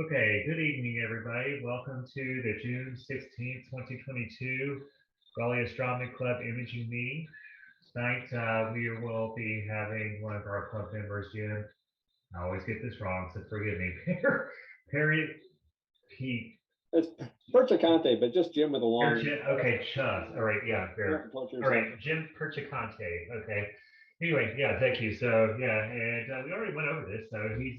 Okay, good evening, everybody. Welcome to the June 16th, 2022 Raleigh Astronomy Club imaging meeting. Tonight, we will be having one of our club members, Jim. I always get this wrong, so forgive me. Perry Pete. It's Perciaccante, but just Jim with a long. Okay, Chuz. All right, yeah, fair. Yeah, culture All yourself. right, Jim Perciaccante. Okay. Anyway, yeah, thank you. So, yeah, and we already went over this. So he's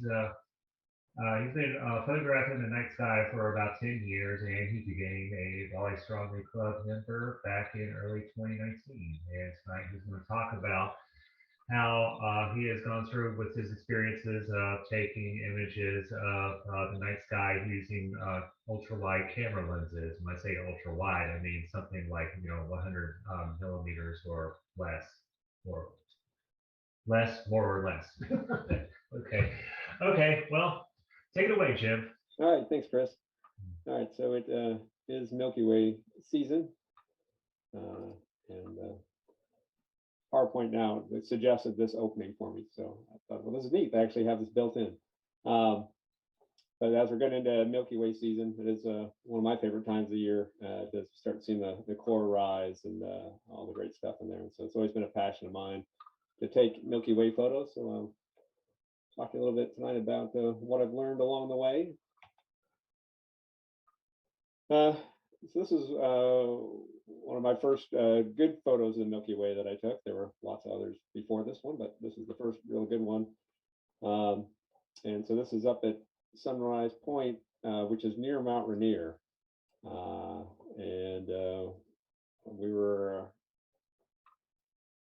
been photographing the night sky for about 10 years, and he became a Raleigh Astronomy Club member back in early 2019. And tonight he's going to talk about how he has gone through with his experiences of taking images of the night sky using ultra-wide camera lenses. When I say ultra-wide, I mean something like 100 millimeters or less, more or less. Okay, okay. Well, take it away, Jim. All right, thanks, Chris. All right, so it is Milky Way season, and PowerPoint now it suggested this opening for me. So I thought, well, this is neat. I actually have this built in. But as we're getting into Milky Way season, it is one of my favorite times of the year to start seeing the core rise and all the great stuff in there. And so it's always been a passion of mine to take Milky Way photos. So I'll talk a little bit tonight about what I've learned along the way. So this is one of my first good photos of the Milky Way that I took. There were lots of others before this one, but this is the first real good one. And so this is up at Sunrise Point, which is near Mount Rainier. And we were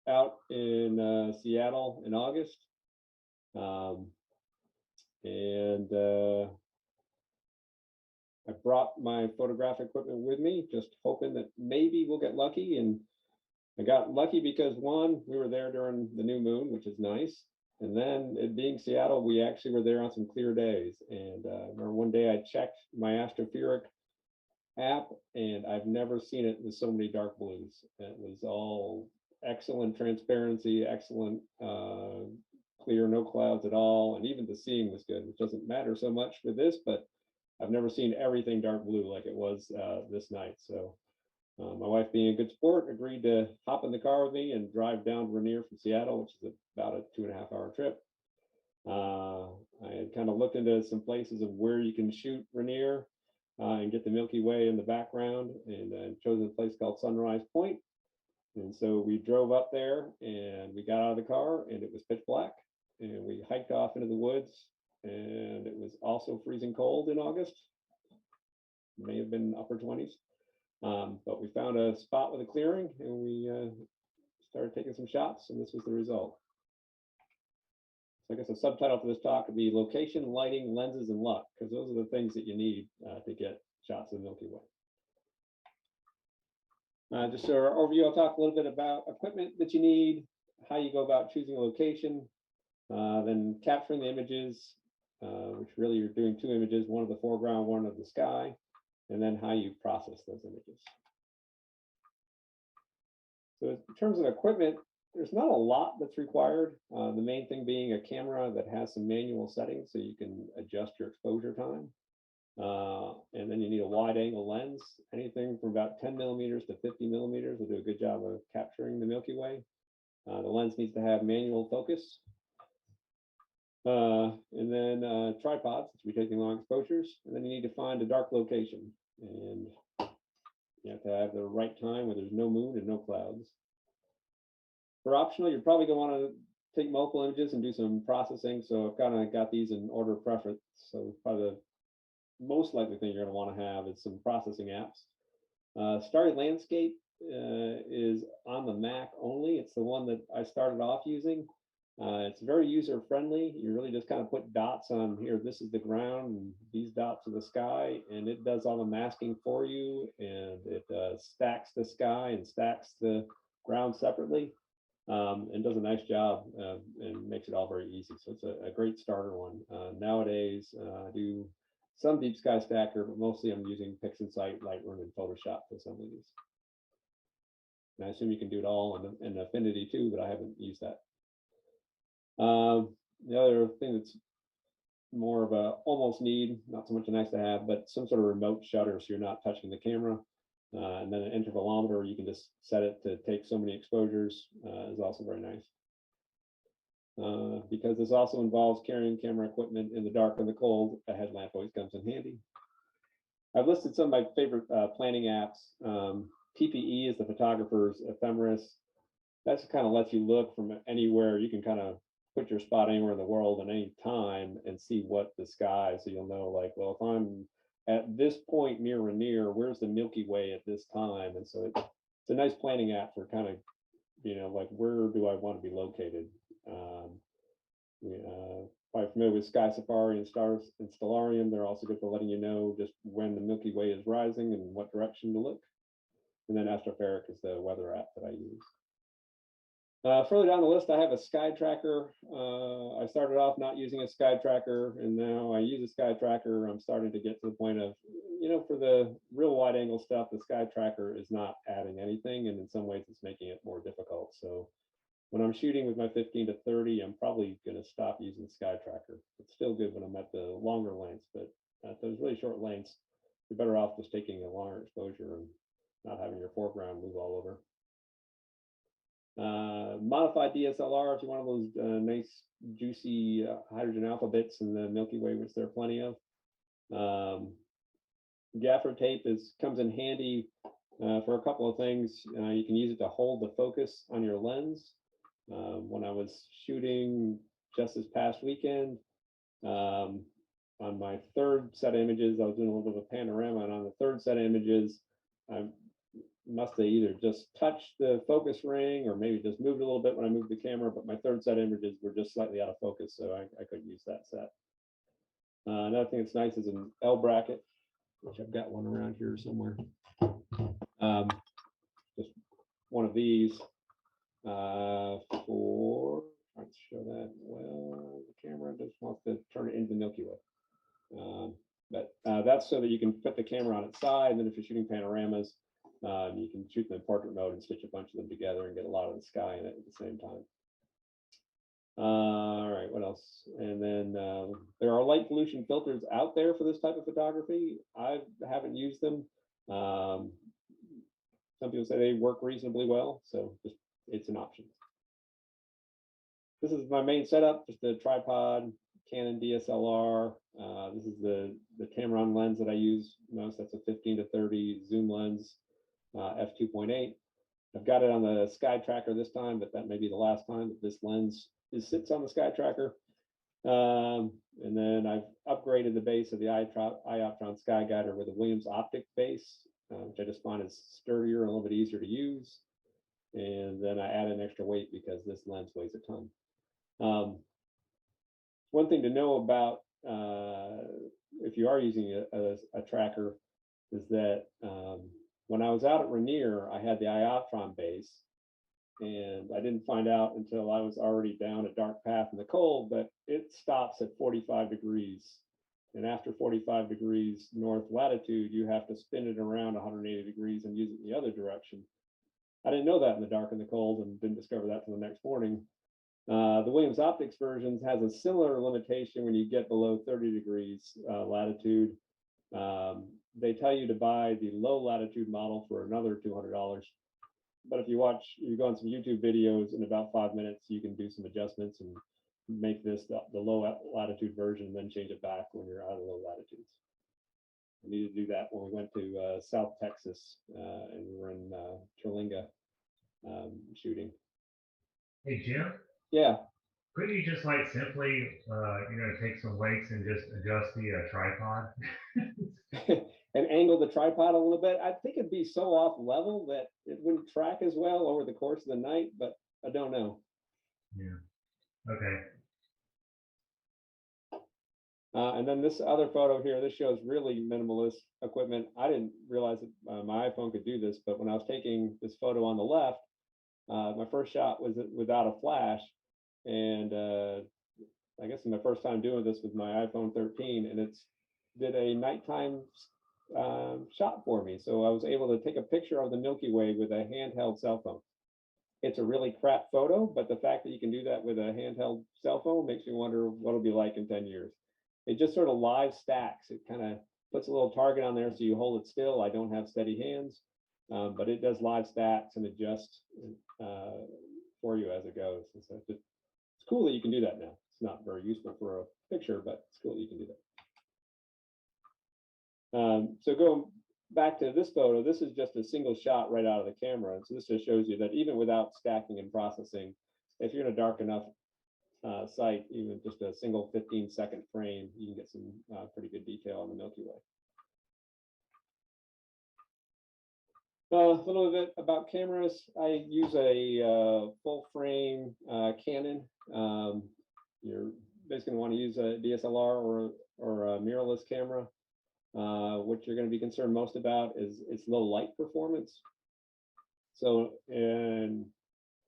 out in Seattle in August. And I brought my photographic equipment with me, just hoping that maybe we'll get lucky. And I got lucky because one, we were there during the new moon, which is nice. And then it being Seattle, we actually were there on some clear days. And I remember one day I checked my Astropheric app, and I've never seen it with so many dark blues. It was all excellent transparency, excellent clear, no clouds at all. And even the seeing was good, which doesn't matter so much for this, but I've never seen everything dark blue like it was this night. So my wife, being a good sport, agreed to hop in the car with me and drive down to Rainier from Seattle, which is about a 2.5-hour trip. I had kind of looked into some places of where you can shoot Rainier and get the Milky Way in the background, and chosen a place called Sunrise Point. And so we drove up there and we got out of the car and it was pitch black, and we hiked off into the woods, and it was also freezing cold in August. May have been upper 20s. But we found a spot with a clearing, and we started taking some shots, and this was the result. So I guess the subtitle for this talk would be Location, Lighting, Lenses, and Luck, because those are the things that you need to get shots of the Milky Way. Just for our overview, I'll talk a little bit about equipment that you need, how you go about choosing a location, then capturing the images, which really you're doing two images, one of the foreground, one of the sky, and then how you process those images. So in terms of equipment, there's not a lot that's required. The main thing being a camera that has some manual settings so you can adjust your exposure time. And then you need a wide angle lens. Anything from about 10 millimeters to 50 millimeters will do a good job of capturing the Milky Way. The lens needs to have manual focus. And then tripods, since we're taking long exposures. And then you need to find a dark location. And you have to have the right time where there's no moon and no clouds. For optional, you're probably going to want to take multiple images and do some processing. So I've kind of got these in order of preference. So probably the most likely thing you're going to want to have is some processing apps. Starry Landscape is on the Mac only. It's the one that I started off using. It's very user friendly. You really just kind of put dots on here. This is the ground, and these dots are the sky, and it does all the masking for you. And it stacks the sky and stacks the ground separately, and does a nice job and makes it all very easy. So it's a great starter one. Nowadays, I do some Deep Sky Stacker, but mostly I'm using PixInsight, Lightroom, and Photoshop for some of these. And I assume you can do it all in Affinity too, but I haven't used that. The other thing that's more of a almost need, not so much a nice to have, but some sort of remote shutter so you're not touching the camera. And then an intervalometer, you can just set it to take so many exposures, is also very nice. Because this also involves carrying camera equipment in the dark and the cold, a headlamp always comes in handy. I've listed some of my favorite planning apps. PPE is the photographer's ephemeris. That kind of lets you look from anywhere. You can kind of put your spot anywhere in the world at any time and see what the sky, so you'll know, like, well, if I'm at this point near Rainier, where's the Milky Way at this time? And so it's a nice planning app for kind of, like, where do I want to be located? Probably familiar with Sky Safari and Stars and Stellarium. They're also good for letting you know just when the Milky Way is rising and what direction to look. And then Astroperic is the weather app that I use. Further down the list, I have a sky tracker. I started off not using a sky tracker, and now I use a sky tracker. I'm starting to get to the point of, for the real wide angle stuff, the sky tracker is not adding anything, and in some ways it's making it more difficult. So when I'm shooting with my 15 to 30, I'm probably going to stop using sky tracker. It's still good when I'm at the longer lengths, but at those really short lengths, you're better off just taking a longer exposure and not having your foreground move all over. Modified DSLR, if you want one of those nice juicy hydrogen alpha bits in the Milky Way, which there are plenty of. Gaffer tape comes in handy for a couple of things. You can use it to hold the focus on your lens. When I was shooting just this past weekend, on my third set of images, I was doing a little bit of a panorama, and on the third set of images, I must have either just touched the focus ring or maybe just moved a little bit when I moved the camera, but my third set of images were just slightly out of focus, so I couldn't use that set. Another thing that's nice is an L bracket, which I've got one around here somewhere. Just one of these for, trying to show that, well, the camera just wants to turn it into Milky Way. But that's so that you can put the camera on its side, and then if you're shooting panoramas, you can shoot them in portrait mode and stitch a bunch of them together and get a lot of the sky in it at the same time. All right, what else? And then there are light pollution filters out there for this type of photography. I haven't used them. Some people say they work reasonably well, so it's an option. This is my main setup, just a tripod, Canon DSLR. This is the Tamron lens that I use most. That's a 15 to 30 zoom lens, f2.8. I've got it on the Sky Tracker this time, but that may be the last time that this lens sits on the Sky Tracker. And then I've upgraded the base of the Ioptron Sky Guider with a Williams optic base, which I just find is sturdier and a little bit easier to use. And then I add an extra weight because this lens weighs a ton. One thing to know about if you are using a tracker is that when I was out at Rainier, I had the Ioptron base, and I didn't find out until I was already down a dark path in the cold that it stops at 45 degrees. And after 45 degrees north latitude, you have to spin it around 180 degrees and use it in the other direction. I didn't know that in the dark and the cold, and didn't discover that till the next morning. The Williams Optics versions has a similar limitation when you get below 30 degrees latitude. They tell you to buy the low latitude model for another $200. But if you go on some YouTube videos, in about 5 minutes, you can do some adjustments and make this the low latitude version, and then change it back when you're out of low latitudes. We needed to do that when we went to South Texas, and we were in Terlinga shooting. Hey, Jim? Yeah. Couldn't you just like simply, take some weights and just adjust the tripod? And angle the tripod a little bit. I think it'd be so off level that it wouldn't track as well over the course of the night, but I don't know. Yeah. Okay. And then this other photo here, this shows really minimalist equipment. I didn't realize that my iPhone could do this, but when I was taking this photo on the left, my first shot was without a flash. And I guess my first time doing this with my iPhone 13, and it's did a nighttime shot for me. So I was able to take a picture of the Milky Way with a handheld cell phone. It's a really crap photo, but the fact that you can do that with a handheld cell phone makes me wonder what it'll be like in 10 years. it just sort of live stacks. It kind of puts a little target on there so you hold it still. I don't have steady hands, but it does live stacks and adjust for you as it goes. And so it's cool that you can do that now. It's not very useful for a picture, but it's cool that you can do that. So going back to this photo, this is just a single shot right out of the camera. And so this just shows you that even without stacking and processing, if you're in a dark enough site, even just a single 15-second frame, you can get some pretty good detail on the Milky Way. A little bit about cameras. I use a full frame Canon. You're basically going to want to use a DSLR or a mirrorless camera. What you're going to be concerned most about is its low light performance. So,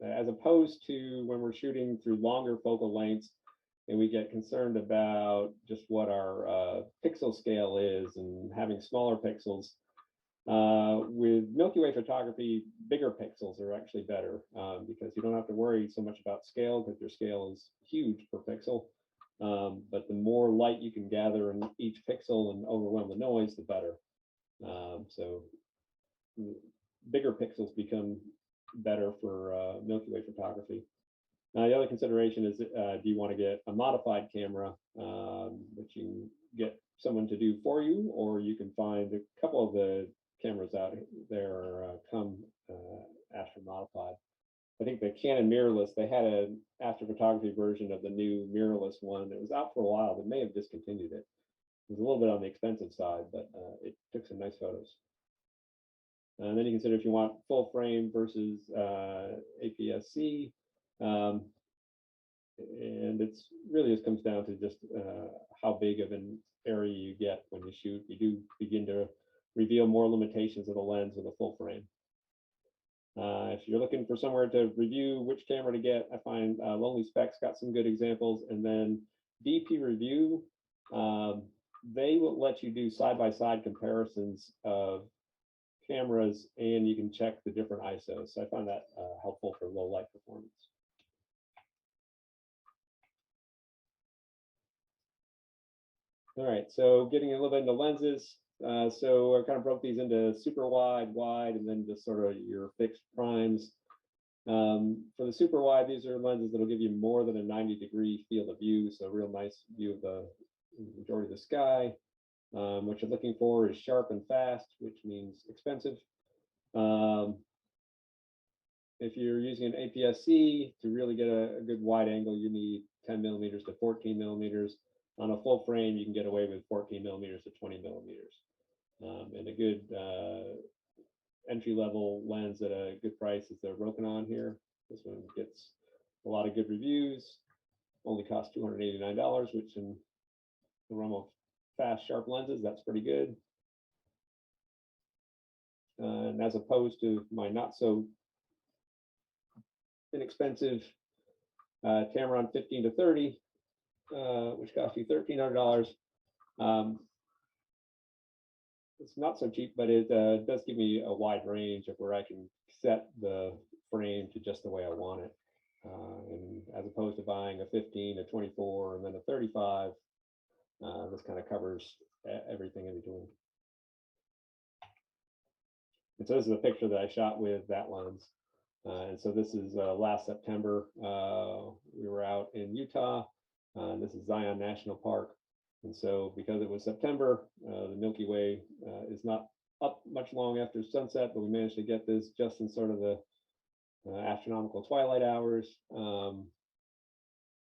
as opposed to when we're shooting through longer focal lengths, and we get concerned about just what our pixel scale is and having smaller pixels. With Milky Way photography, bigger pixels are actually better because you don't have to worry so much about scale because your scale is huge per pixel. But the more light you can gather in each pixel and overwhelm the noise, the better. So bigger pixels become better for Milky Way photography. Now, the other consideration is, do you want to get a modified camera, which you can get someone to do for you, or you can find a couple of the cameras out there come astro modified. I think the Canon mirrorless, they had an astrophotography version of the new mirrorless one. It was out for a while. They may have discontinued it. It was a little bit on the expensive side, but it took some nice photos. And then you consider if you want full frame versus APS-C. And it's really just comes down to just how big of an area you get when you shoot. You do begin to reveal more limitations of the lens with a full frame. If you're looking for somewhere to review which camera to get, I find Lonely Specs got some good examples. And then DP Review, they will let you do side-by-side comparisons of cameras, and you can check the different ISOs. So I find that helpful for low light performance. All right, so getting a little bit into lenses. So I kind of broke these into super wide, wide, and then just sort of your fixed primes. For the super wide, these are lenses that'll give you more than a 90-degree field of view, so a real nice view of the majority of the sky. What you're looking for is sharp and fast, which means expensive. If you're using an APS-C to really get a good wide angle, you need 10 millimeters to 14 millimeters. On a full frame, you can get away with 14 millimeters to 20 millimeters. And a good entry-level lens at a good price is the Rokinon here. This one gets a lot of good reviews. Only costs $289, which in the realm of fast, sharp lenses, that's pretty good. And as opposed to my not so inexpensive Tamron 15 to 30, which costs you $1,300. It's not so cheap, but it does give me a wide range of where I can set the frame to just the way I want it. And as opposed to buying a 15, a 24, and then a 35, this kind of covers everything in between. And so this is a picture that I shot with that lens. And so this is last September. We were out in Utah. This is Zion National Park. And so because it was September, the Milky Way is not up much long after sunset, but we managed to get this just in sort of the astronomical twilight hours.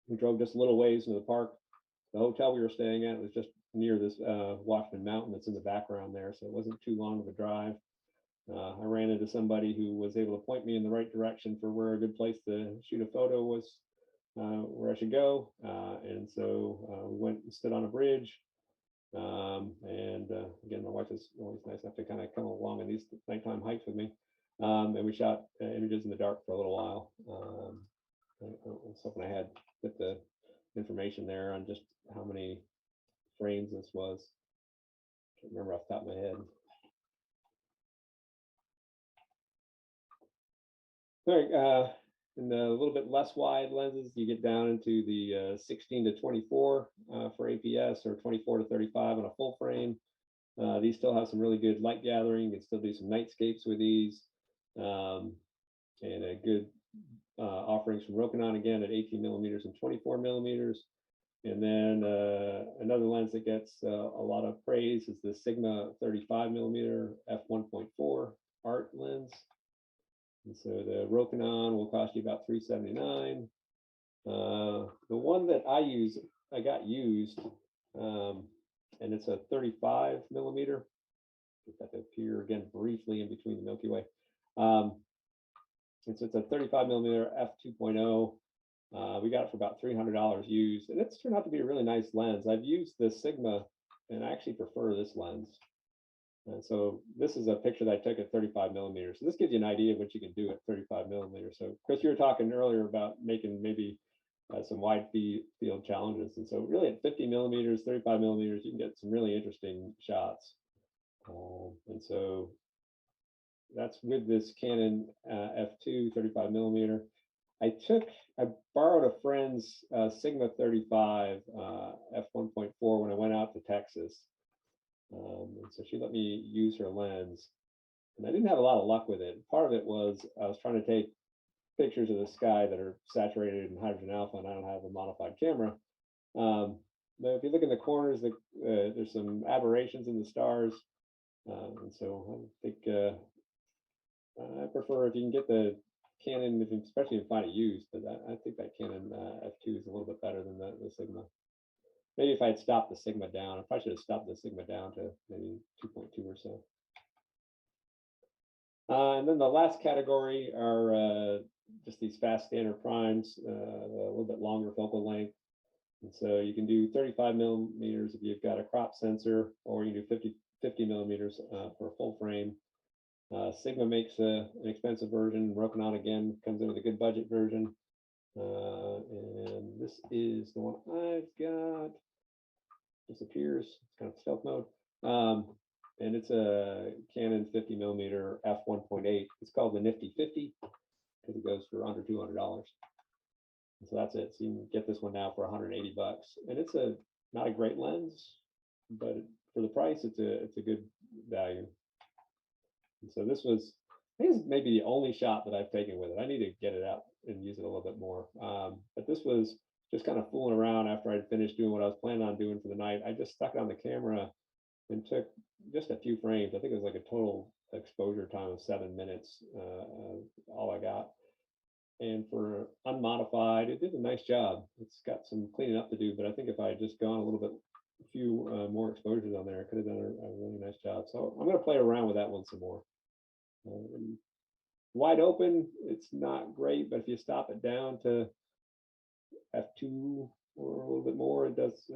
We drove just a little ways into the park. The hotel we were staying at was just near this Watchman Mountain that's in the background there, so it wasn't too long of a drive. I ran into somebody who was able to point me in the right direction for where a good place to shoot a photo was, where I should go. And so we went and stood on a bridge. Again, my wife is always nice enough to kind of come along on these nighttime hikes with me. And we shot images in the dark for a little while. I was hoping I had put the information there on just how many frames this was. Can't remember off the top of my head. All right, in the little bit less wide lenses, you get down into the 16 to 24 for APS, or 24 to 35 on a full frame. These still have some really good light gathering. You can still do some nightscapes with these, and a good offerings from Rokinon again at 18 millimeters and 24 millimeters. And then another lens that gets a lot of praise is the Sigma 35 millimeter f1.4 art lens. And so the Rokinon will cost you about $379. The one that I got used, and it's a 35 millimeter. Get that to appear again briefly in between the Milky Way. It's a 35 millimeter f2.0. We got it for about $300 used, and it's turned out to be a really nice lens. I've used the Sigma, and I actually prefer this lens. And so this is a picture that I took at 35 millimeters. So this gives you an idea of what you can do at 35 millimeters. So Chris, you were talking earlier about making maybe some wide field challenges. And so really at 50 millimeters, 35 millimeters, you can get some really interesting shots. And so that's with this Canon f2 35 millimeter. I borrowed a friend's Sigma 35 f1.4 when I went out to Texas. And so she let me use her lens, and I didn't have a lot of luck with it. Part of it was I was trying to take pictures of the sky that are saturated in hydrogen alpha, and I don't have a modified camera. But if you look in the corners, there's some aberrations in the stars, and so I think I prefer if you can get the Canon, especially if you find it used. But I think that Canon f2 is a little bit better than the Sigma. Maybe if I had stopped the Sigma down, I probably should have stopped the Sigma down to maybe 2.2 or so. And then the last category are just these fast standard primes, a little bit longer focal length. And so you can do 35 millimeters if you've got a crop sensor, or you can do 50 millimeters for a full frame. Sigma makes an expensive version. Rokinon again comes in with a good budget version. And this is the one I've got. Disappears. It's kind of stealth mode. And it's a Canon 50 millimeter f1.8. It's called the Nifty 50 because it goes for under $200. And so that's it. So you can get this one now for 180 bucks. And it's not a great lens, but for the price, it's a good value. And so this was, I think, this is maybe the only shot that I've taken with it. I need to get it out and use it a little bit more. But this was just kind of fooling around after I'd finished doing what I was planning on doing for the night. I just stuck it on the camera and took just a few frames. I think it was like a total exposure time of 7 minutes, all I got. And for unmodified, it did a nice job. It's got some cleaning up to do, but I think if I had just gone a little bit, a few more exposures on there, I could have done a really nice job. So I'm going to play around with that one some more. Wide open, it's not great, but if you stop it down to f2 or a little bit more, it does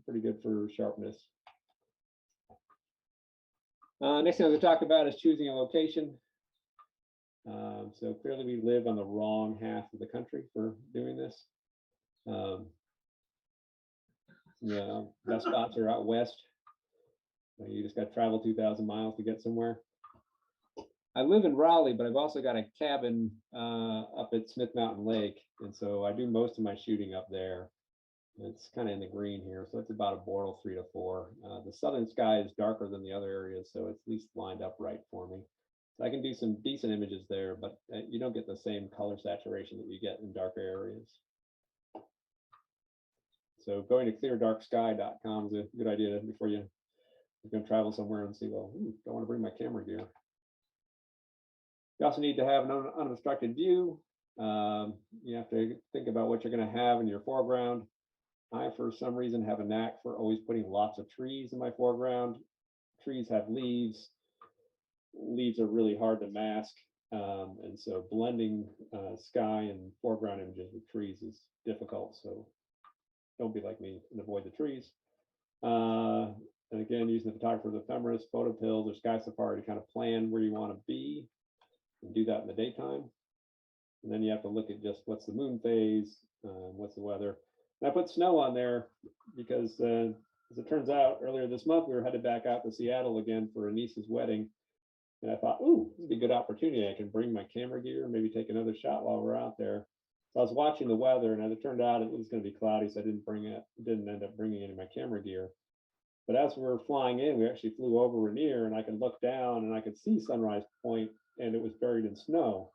pretty good for sharpness. Next thing I'm going to talk about is choosing a location. So clearly we live on the wrong half of the country for doing this. The best spots are out west. You just got to travel 2,000 miles to get somewhere. I live in Raleigh, but I've also got a cabin up at Smith Mountain Lake, and so I do most of my shooting up there. It's kind of in the green here, so it's about a Boreal 3 to 4. The southern sky is darker than the other areas, so it's at least lined up right for me. So I can do some decent images there, but you don't get the same color saturation that you get in darker areas. So going to cleardarksky.com is a good idea before you're going to travel somewhere and see, well, don't want to bring my camera gear. You also need to have an unobstructed view. You have to think about what you're going to have in your foreground. I, for some reason, have a knack for always putting lots of trees in my foreground. Trees have leaves. Leaves are really hard to mask. And so blending sky and foreground images with trees is difficult. So don't be like me and avoid the trees. And again, using the photographer's ephemeris, photo pills, or sky safari to kind of plan where you want to be and do that in the daytime. And then you have to look at just what's the moon phase, what's the weather. And I put snow on there because as it turns out, earlier this month, we were headed back out to Seattle again for a niece's wedding. And I thought, ooh, this would be a good opportunity. I can bring my camera gear, maybe take another shot while we're out there. So I was watching the weather, and as it turned out, it was going to be cloudy, so I didn't end up bringing any of my camera gear. But as we were flying in, we actually flew over Rainier, and I could look down and I could see Sunrise Point, and it was buried in snow.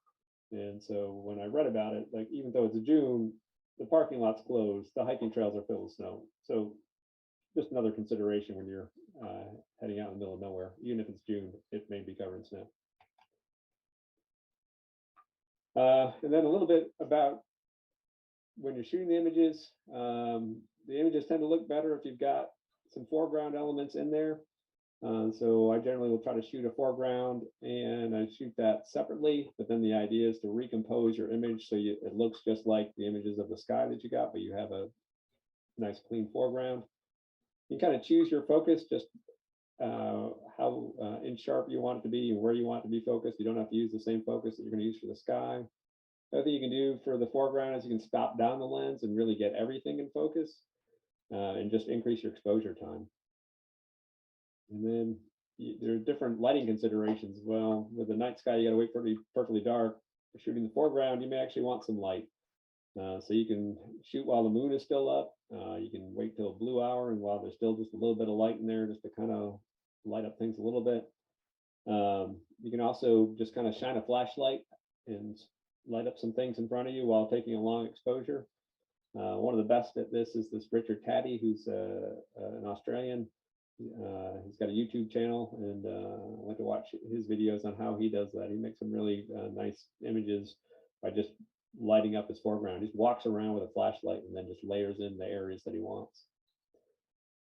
And so when I read about it, like even though it's June, the parking lot's closed, the hiking trails are filled with snow. So just another consideration when you're heading out in the middle of nowhere, even if it's June, it may be covered in snow. And then a little bit about when you're shooting the images. The images tend to look better if you've got some foreground elements in there. So I generally will try to shoot a foreground and I shoot that separately, but then the idea is to recompose your image so it looks just like the images of the sky that you got, but you have a nice clean foreground. You kind of choose your focus, just how in sharp you want it to be and where you want it to be focused. You don't have to use the same focus that you're going to use for the sky. The other thing you can do for the foreground is you can stop down the lens and really get everything in focus and just increase your exposure time. And then there are different lighting considerations as well. With the night sky, you got to wait for it to be perfectly dark. For shooting the foreground, you may actually want some light. So you can shoot while the moon is still up. You can wait till blue hour, and while there's still just a little bit of light in there, just to kind of light up things a little bit. You can also just kind of shine a flashlight and light up some things in front of you while taking a long exposure. One of the best at this is this Richard Taddy, who's an Australian. He's got a YouTube channel, and I like to watch his videos on how he does that. He makes some really nice images by just lighting up his foreground. He just walks around with a flashlight and then just layers in the areas that he wants.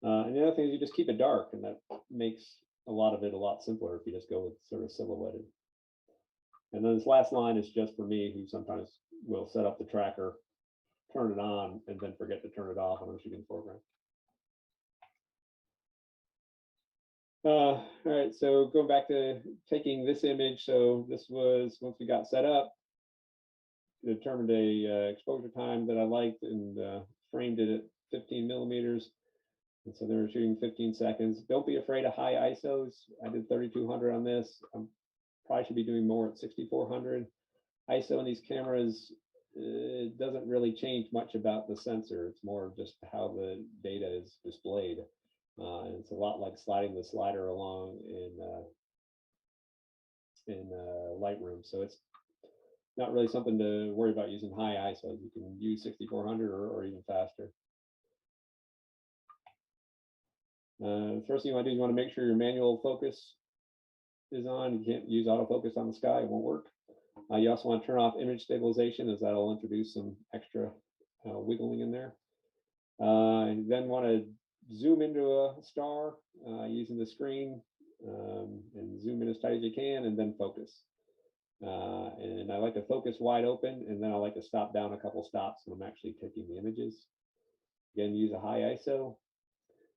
And the other thing is you just keep it dark, and that makes a lot of it a lot simpler if you just go with sort of silhouetted. And then this last line is just for me, who sometimes will set up the tracker, turn it on, and then forget to turn it off when I'm shooting the foreground. All right, so going back to taking this image. So this was, once we got set up, determined a exposure time that I liked, and framed it at 15 millimeters. And so they were shooting 15 seconds. Don't be afraid of high ISOs. I did 3200 on this. I probably should be doing more at 6400. ISO in these cameras, it doesn't really change much about the sensor. It's more just how the data is displayed. And it's a lot like sliding the slider along in Lightroom. So it's not really something to worry about using high ISOs. You can use 6400 or even faster. First thing you want to do is you want to make sure your manual focus is on. You can't use autofocus on the sky, it won't work. You also want to turn off image stabilization, as that'll introduce some extra wiggling in there. You then want to zoom into a star using the screen and zoom in as tight as you can, and then focus. And I like to focus wide open, and then I like to stop down a couple stops when I'm actually taking the images. Again, use a high ISO.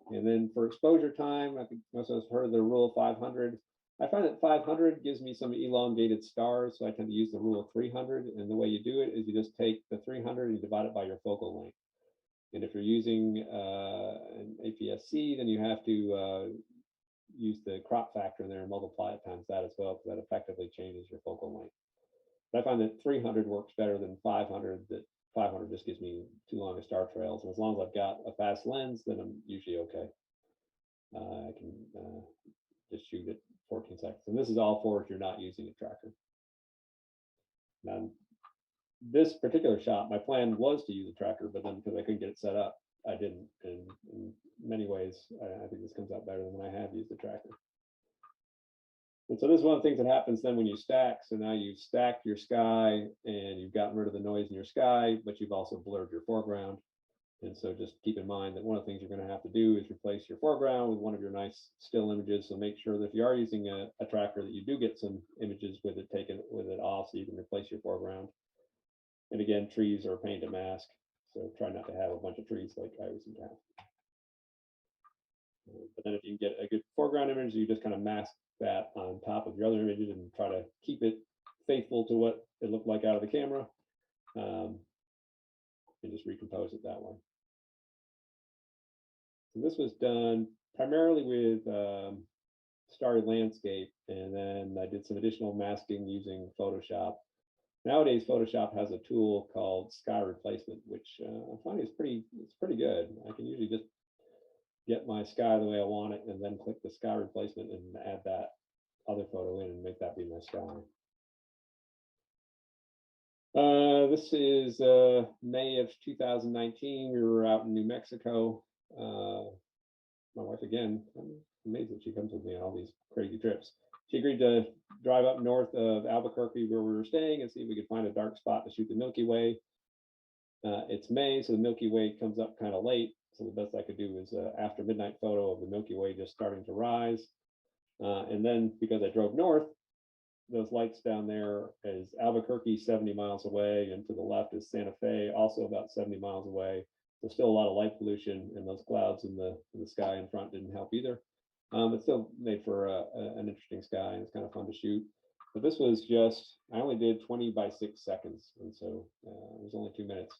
And then for exposure time, I think most of us heard of the rule of 500. I find that 500 gives me some elongated stars, so I tend to use the rule of 300. And the way you do it is you just take the 300 and you divide it by your focal length. And if you're using an APS-C, then you have to use the crop factor in there and multiply it times that as well, because that effectively changes your focal length. But I find that 300 works better than 500. That 500 just gives me too long of star trails. And as long as I've got a fast lens, then I'm usually okay. I can just shoot at 14 seconds. And this is all for if you're not using a tracker. Now, this particular shot, my plan was to use a tracker, but then because I couldn't get it set up, I didn't. And in many ways, I think this comes out better than when I have used a tracker. And so this is one of the things that happens then when you stack. So now you've stacked your sky and you've gotten rid of the noise in your sky, but you've also blurred your foreground. And so just keep in mind that one of the things you're going to have to do is replace your foreground with one of your nice still images. So make sure that if you are using a tracker, that you do get some images with it taken with it off, so you can replace your foreground. And again, trees are a pain to mask, so try not to have a bunch of trees like I was in town. But then if you can get a good foreground image, you just kind of mask that on top of your other images and try to keep it faithful to what it looked like out of the camera, and just recompose it that way. So this was done primarily with starry landscape, and then I did some additional masking using Photoshop. Nowadays, Photoshop has a tool called sky replacement, which I find it's pretty good. I can usually just get my sky the way I want it, and then click the sky replacement and add that other photo in and make that be my sky. This is May of 2019. We were out in New Mexico. My wife, again, I'm amazed that she comes with me on all these crazy trips. She agreed to drive up north of Albuquerque where we were staying and see if we could find a dark spot to shoot the Milky Way. It's May, so the Milky Way comes up kind of late. So the best I could do is after midnight photo of the Milky Way just starting to rise. And then because I drove north, those lights down there is Albuquerque 70 miles away, and to the left is Santa Fe, also about 70 miles away. There's still a lot of light pollution, and those clouds in the sky in front didn't help either. It still made for an interesting sky, and it's kind of fun to shoot. But this was just, I only did 20 by 6 seconds, and so it was only 2 minutes.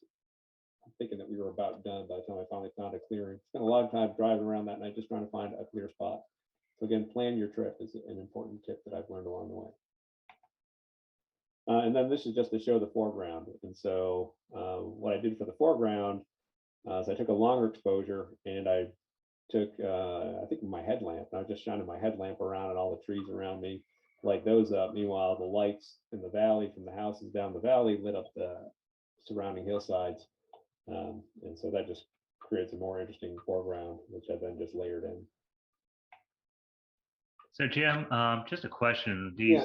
I'm thinking that we were about done by the time I finally found a clearing. Spent a lot of time driving around that night just trying to find a clear spot. So again, plan your trip is an important tip that I've learned along the way. And then this is just to show the foreground. And so what I did for the foreground is I took a longer exposure, and I took, I think, my headlamp. And I was just shining my headlamp around and all the trees around me, light those up. Meanwhile, the lights in the valley from the houses down the valley lit up the surrounding hillsides. And so that just creates a more interesting foreground, which I then just layered in. So Jim, just a question. These,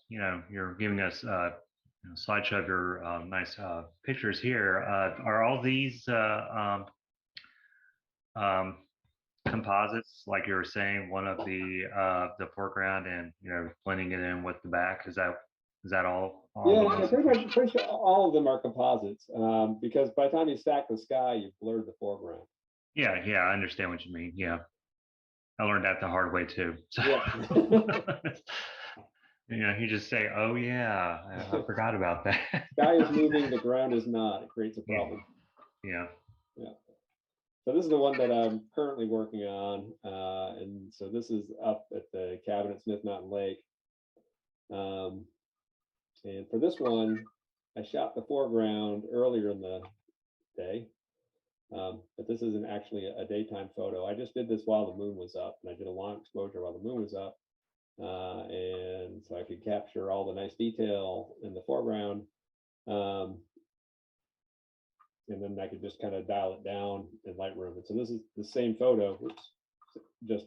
you're giving us a slideshow of your nice pictures here. Are all these composites, like you were saying, one of the foreground and blending it in with the back? Is that all? Yeah, pretty sure all of them are composites, because by the time you stack the sky, you've blurred the foreground. Yeah, I understand what you mean. Yeah, I learned that the hard way too. So, yeah. You just say, "Oh yeah, I forgot about that." Sky is moving, the ground is not. It creates a problem. Yeah. So this is the one that I'm currently working on, and so this is up at the cabin at Smith Mountain Lake. And for this one, I shot the foreground earlier in the day, but this isn't actually a daytime photo. I just did this while the moon was up, and I did a long exposure while the moon was up, and so I could capture all the nice detail in the foreground, and then I could just kind of dial it down in Lightroom. And so this is the same photo, just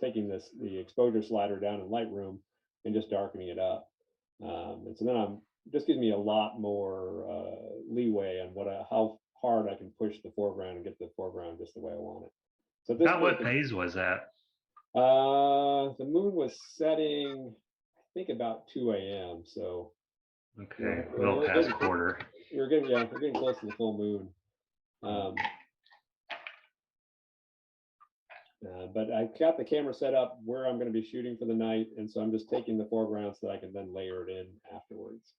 taking the exposure slider down in Lightroom and just darkening it up. And so then just gives me a lot more leeway on how hard I can push the foreground and get the foreground just the way I want it. So this what phase was that? The moon was setting, I think, about 2 a.m. So okay, a little past quarter. We're getting close to the full moon. But I got the camera set up where I'm going to be shooting for the night, and so I'm just taking the foreground so that I can then layer it in afterwards.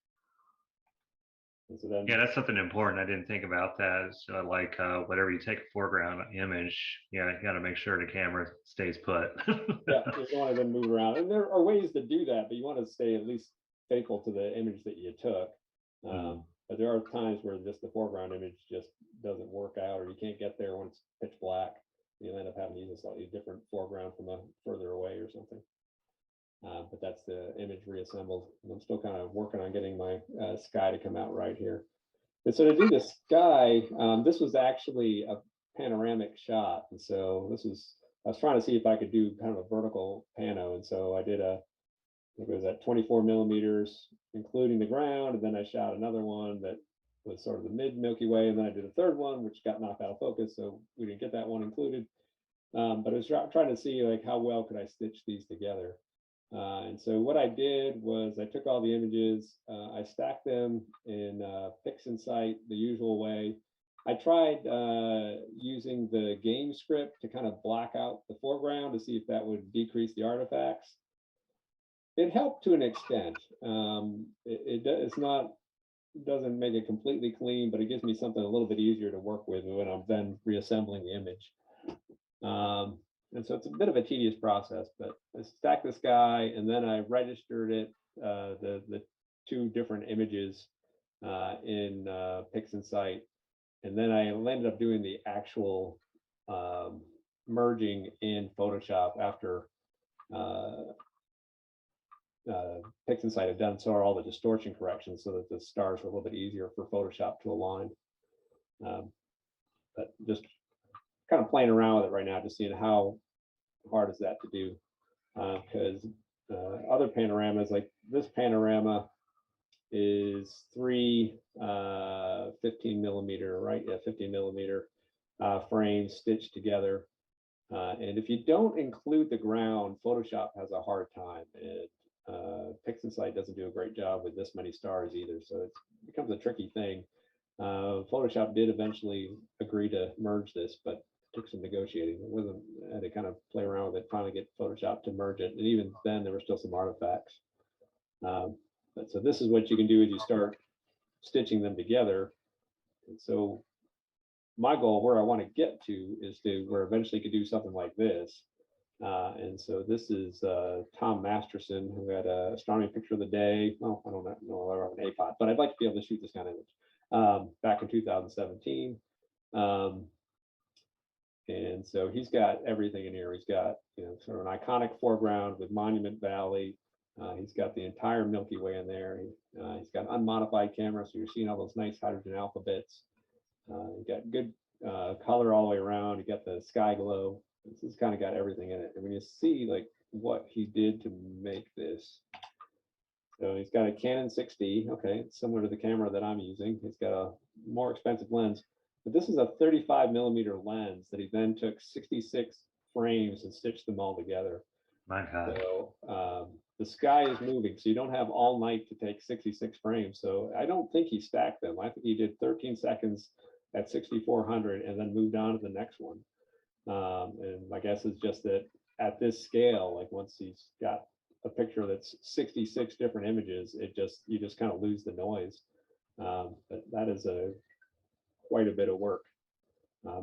And so then, that's something important. I didn't think about that. So like whatever you take a foreground image, you got to make sure the camera stays put. Yeah, you don't want to then move around. And there are ways to do that, but you want to stay at least faithful to the image that you took. But there are times where just the foreground image just doesn't work out, or you can't get there when it's pitch black. You'll end up having to use a slightly different foreground from further away or something. But that's the image reassembled. And I'm still kind of working on getting my sky to come out right here. And so to do the sky, this was actually a panoramic shot. And so I was trying to see if I could do kind of a vertical pano. And so I did I think it was at 24 millimeters, including the ground. And then I shot another one that was sort of the mid Milky Way. And then I did a third one, which got knocked out of focus. So we didn't get that one included. But I was trying to see like how well could I stitch these together. And so what I did was I took all the images, I stacked them in PixInsight the usual way. I tried using the game script to kind of black out the foreground to see if that would decrease the artifacts. It helped to an extent. It doesn't make it completely clean, but it gives me something a little bit easier to work with when I'm then reassembling the image. And so it's a bit of a tedious process, but I stacked the sky and then I registered it, the two different images in Perciaccante. And then I ended up doing the actual merging in Photoshop after Perciaccante had done so are all the distortion corrections so that the stars were a little bit easier for Photoshop to align. But just kind of playing around with it right now, just seeing how hard is that to do. Because other panoramas, like this panorama is three 15 millimeter, right? Yeah, 15 millimeter frames stitched together. And if you don't include the ground, Photoshop has a hard time. And Perciaccante doesn't do a great job with this many stars either. So it becomes a tricky thing. Photoshop did eventually agree to merge this, but it took some negotiating. It wasn't, I had to kind of play around with it, finally get Photoshop to merge it. And even then, there were still some artifacts. But so this is what you can do as you start stitching them together. And so my goal, where I want to get to, is to where eventually you could do something like this. And so this is Tom Masterson, who had a astronomy picture of the day. Well, I don't know if I have an APOD, but I'd like to be able to shoot this kind of image back in 2017. And so he's got everything in here. He's got, you know, sort of an iconic foreground with Monument Valley. He's got the entire Milky Way in there. He's got an unmodified camera, so you're seeing all those nice hydrogen alpha bits. You got good color all the way around. You got the sky glow. This has kind of got everything in it. And when you see like what he did to make this, so he's got a Canon 6D. Okay, it's similar to the camera that I'm using. He's got a more expensive lens, but this is a 35 millimeter lens that he then took 66 frames and stitched them all together. My God. So the sky is moving, so you don't have all night to take 66 frames. So I don't think he stacked them. I think he did 13 seconds at 6400 and then moved on to the next one. And my guess is just that at this scale, like once he's got a picture that's 66 different images, you just kind of lose the noise. But that is quite a bit of work.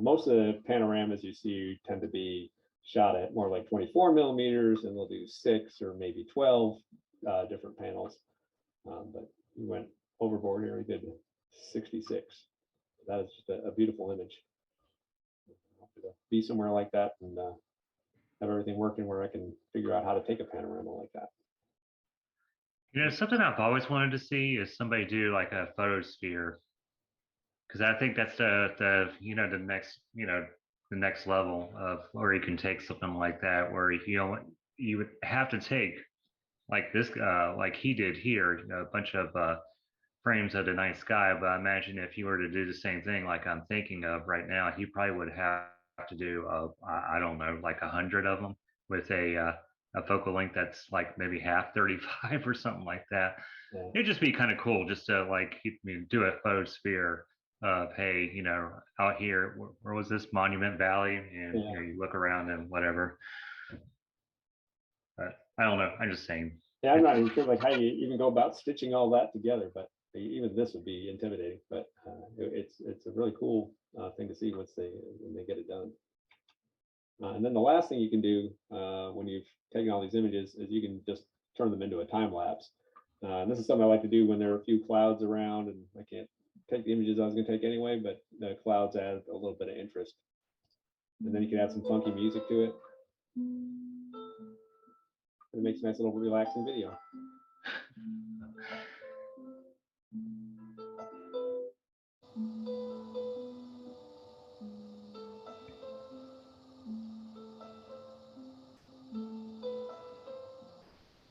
Most of the panoramas you see tend to be shot at more like 24 millimeters, and they'll do 6 or maybe 12 different panels. But he went overboard here. He did 66. That is just a beautiful image. To be somewhere like that and have everything working where I can figure out how to take a panorama like that. You know, something I've always wanted to see is somebody do like a photosphere, because I think that's the the next level of where you can take something like that, where you would have to take like this like he did here, you know, a bunch of frames of the night sky. But I imagine if you were to do the same thing like I'm thinking of right now, he probably would have to do I don't know, like 100 of them with a focal length that's like maybe half 35 or something like that. Yeah. It'd just be kind of cool just to like do a photosphere of, hey, you know, out here, where was this, Monument Valley, and Yeah. you know, you look around and whatever. But I don't know, I'm just saying. Yeah, I'm not even sure like how you even go about stitching all that together, but even this would be intimidating. But it's a really cool thing to see when they get it done. And then the last thing you can do when you've taken all these images is you can just turn them into a time lapse. And this is something I like to do when there are a few clouds around and I can't take the images I was going to take anyway, but the clouds add a little bit of interest. And then you can add some funky music to it. It makes a nice little relaxing video.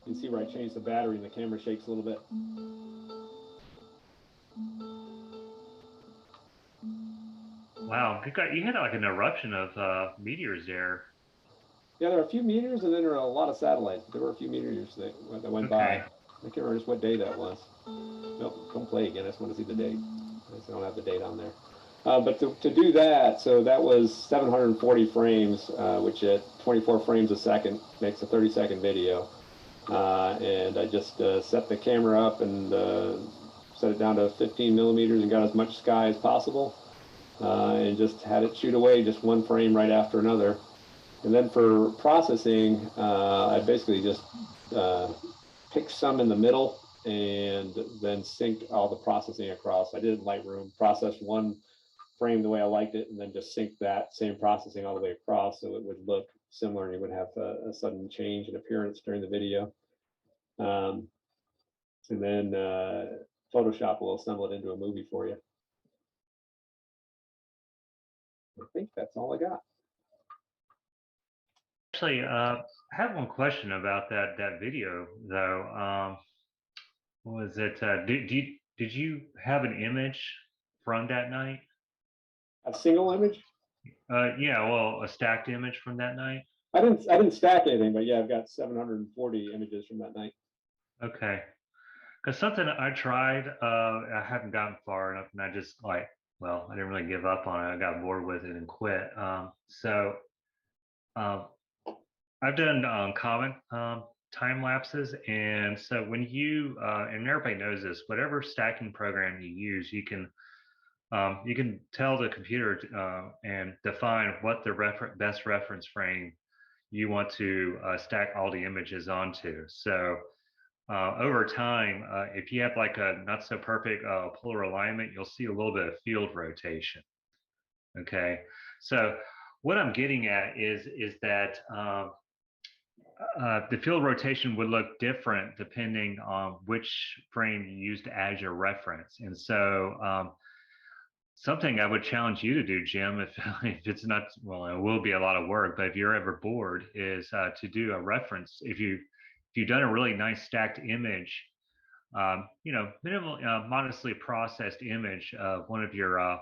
You can see where I changed the battery and the camera shakes a little bit. Wow, you had like an eruption of meteors there. Yeah, there are a few meteors and then there are a lot of satellites. There were a few meteors that went by. I can't remember just what day that was. Nope, don't play again. I just want to see the date. I don't have the date on there. But to do that, so that was 740 frames, which at 24 frames a second makes a 30-second video. And I just set the camera up and set it down to 15 millimeters and got as much sky as possible. And just had it shoot away just one frame right after another. And then for processing, I basically just picked some in the middle and then synced all the processing across. I did it in Lightroom, processed one frame the way I liked it, and then just sync that same processing all the way across so it would look similar and you would have a sudden change in appearance during the video. And then Photoshop will assemble it into a movie for you. I think that's all I got. Actually, I have one question about that video though. Was it? Did you have an image from that night? A single image? Yeah, well, a stacked image from that night. I didn't stack anything, but yeah, I've got 740 images from that night. Okay, because something I tried, I haven't gotten far enough, and I just well, I didn't really give up on it. I got bored with it and quit. So I've done common time lapses, and so when you and everybody knows this, whatever stacking program you use, you can tell the computer and define what the best reference frame you want to stack all the images onto. So over time, if you have like a not so perfect polar alignment, you'll see a little bit of field rotation. Okay, so what I'm getting at is that the field rotation would look different depending on which frame you used as your reference. And so something I would challenge you to do, Jim, if it's not, well, it will be a lot of work, but if you're ever bored, is to do a reference. If you've done a really nice stacked image, modestly processed image of one of your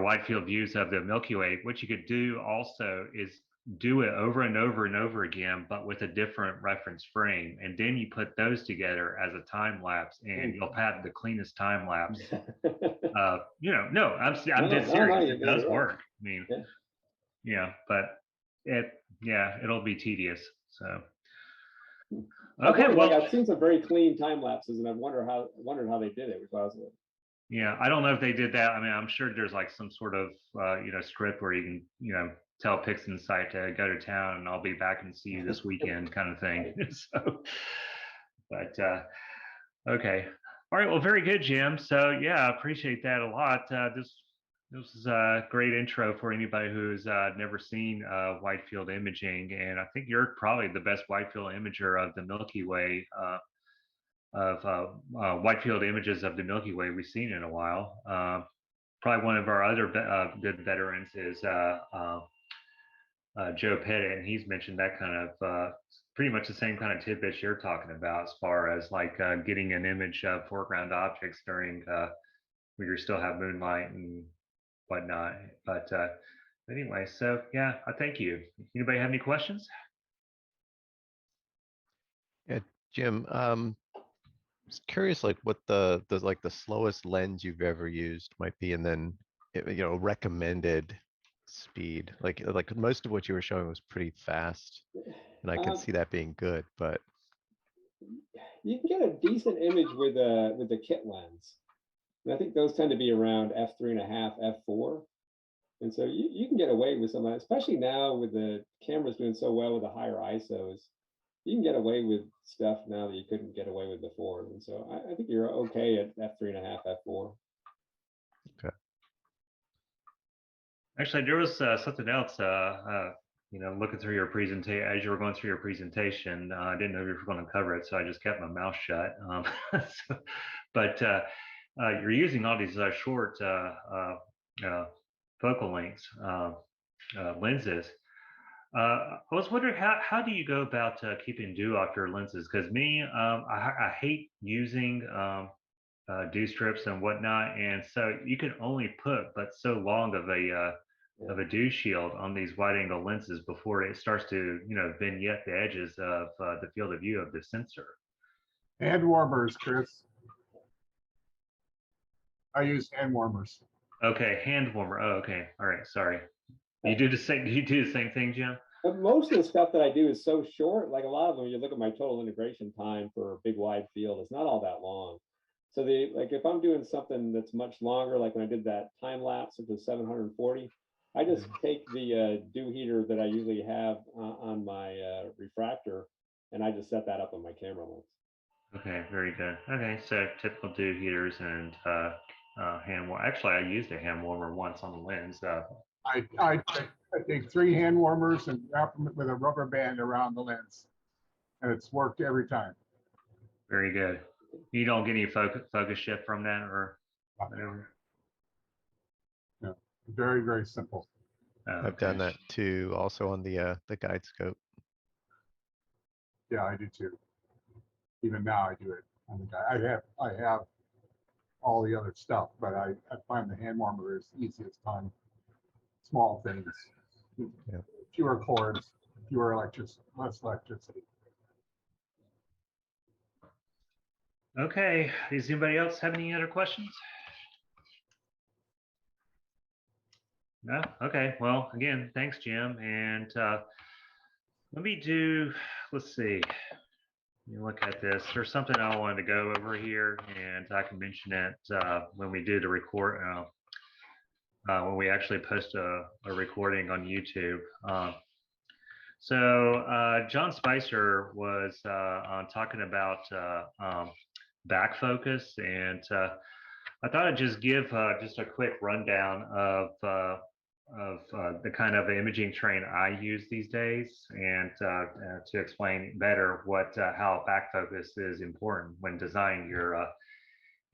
wide field views of the Milky Way, what you could do also is do it over and over and over again, but with a different reference frame. And then you put those together as a time lapse and you'll have the cleanest time lapse. No, I'm dead serious. It does work. I mean, yeah, but it'll be tedious. So, okay. Well, I've seen some very clean time lapses and I've wondered how they did it, which was it. Yeah, I don't know if they did that. I mean, I'm sure there's like some sort of script where you can tell PixInsight to go to town and I'll be back and see you this weekend kind of thing. So, but okay, all right. Well, very good, Jim. So yeah, I appreciate that a lot. This is a great intro for anybody who's never seen wide field imaging, and I think you're probably the best wide field imager of the Milky Way. Of wide field images of the Milky Way we've seen in a while. Probably one of our other good veterans is Joe Pettit, and he's mentioned that kind of pretty much the same kind of tidbits you're talking about as far as like getting an image of foreground objects during where you still have moonlight and whatnot. But anyway, so yeah, I thank you. Anybody have any questions? Yeah, Jim. Just curious, like what the slowest lens you've ever used might be, and then recommended speed. Like most of what you were showing was pretty fast, and I could see that being good. But you can get a decent image with the kit lens, and I think those tend to be around f3.5, f4, and so you can get away with some of that, especially now with the cameras doing so well with the higher ISOs. You can get away with stuff now that you couldn't get away with before. And so I think you're okay at f3.5, f4. Okay. Actually, there was something else, looking through your presentation, as you were going through your presentation, I didn't know you were going to cover it, so I just kept my mouth shut. But you're using all these short focal lengths lenses. I was wondering how do you go about keeping dew off your lenses? Because me, I hate using dew strips and whatnot, and so you can only put but so long of a dew shield on these wide-angle lenses before it starts to vignette the edges of the field of view of the sensor. Hand warmers, Chris. I use hand warmers. Okay, hand warmer. Oh, okay. All right. Sorry. You do the same. You do the same thing, Jim? But most of the stuff that I do is so short. Like a lot of them, you look at my total integration time for a big wide field, it's not all that long. So if I'm doing something that's much longer, like when I did that time lapse, which was 740, I just take the dew heater that I usually have on my refractor, and I just set that up on my camera lens. Okay, very good. Okay, so typical dew heaters and hand warmer. Actually, I used a hand warmer once on the lens. I take 3 hand warmers and wrap them with a rubber band around the lens. And it's worked every time. Very good. You don't get any focus shift from that or whatever? No, very, very simple. Oh, I've done okay. that too, also on the guide scope. Yeah, I do too. Even now I do it on the guy. I have all the other stuff, but I find the hand warmer is easiest on small things. Yeah. Fewer cords, fewer less electricity. Okay, does anybody else have any other questions? No? Okay, well, again, thanks, Jim. And let me do, let's see. Let me look at this. There's something I wanted to go over here, and I can mention it when we do the record, when we actually post a recording on YouTube. So John Spicer was talking about back focus, and I thought I'd just give just a quick rundown of the kind of imaging train I use these days, and to explain better how back focus is important when designing your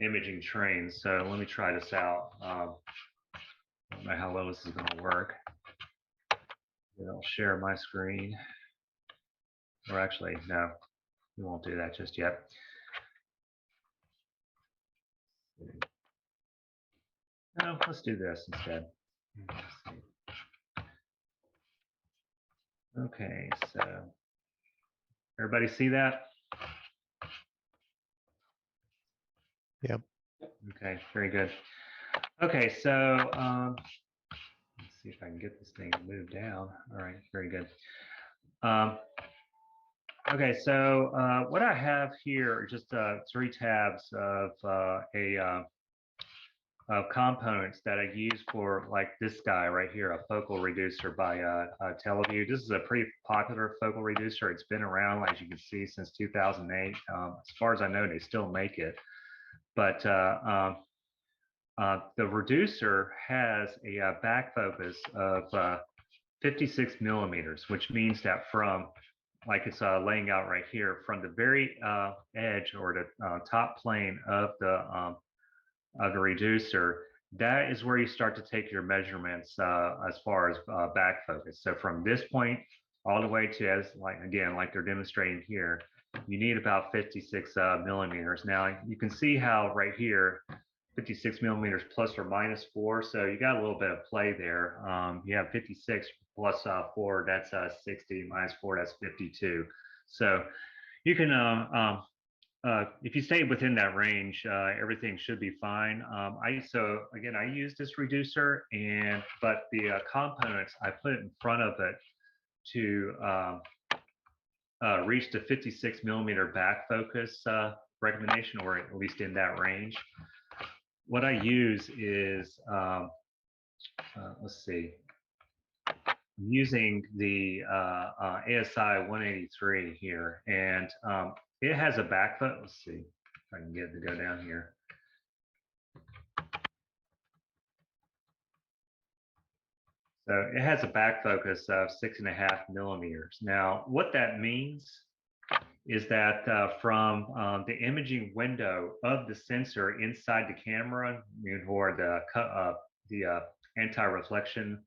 imaging trains. So let me try this out. I don't know how well this is going to work. I'll share my screen. Or actually, no, we won't do that just yet. No, let's do this instead. Okay, so everybody see that? Yep. Okay, very good. Okay, so let's see if I can get this thing to move down. All right, very good. Okay, so what I have here are just 3 tabs of components that I use for, like this guy right here, a focal reducer by Teleview. This is a pretty popular focal reducer. It's been around, as you can see, since 2008. As far as I know, they still make it. But the reducer has a back focus of 56 millimeters, which means that from, like it's laying out right here, from the very edge or the top plane of the reducer, that is where you start to take your measurements as far as back focus. So from this point all the way to, as like they're demonstrating here, you need about 56 millimeters. Now you can see how right here, 56 millimeters plus or minus 4. So you got a little bit of play there. You have 56 plus 4, that's 60, minus 4, that's 52. So you can, if you stay within that range, everything should be fine. So again, I use this reducer, but the components, I put it in front of it to reach the 56 millimeter back focus recommendation, or at least in that range. What I use is, let's see, I'm using the ASI 183 here, and it has a back focus. Let's see if I can get it to go down here. So it has a back focus of 6.5 millimeters. Now, what that means is that from the imaging window of the sensor inside the camera, or the anti-reflection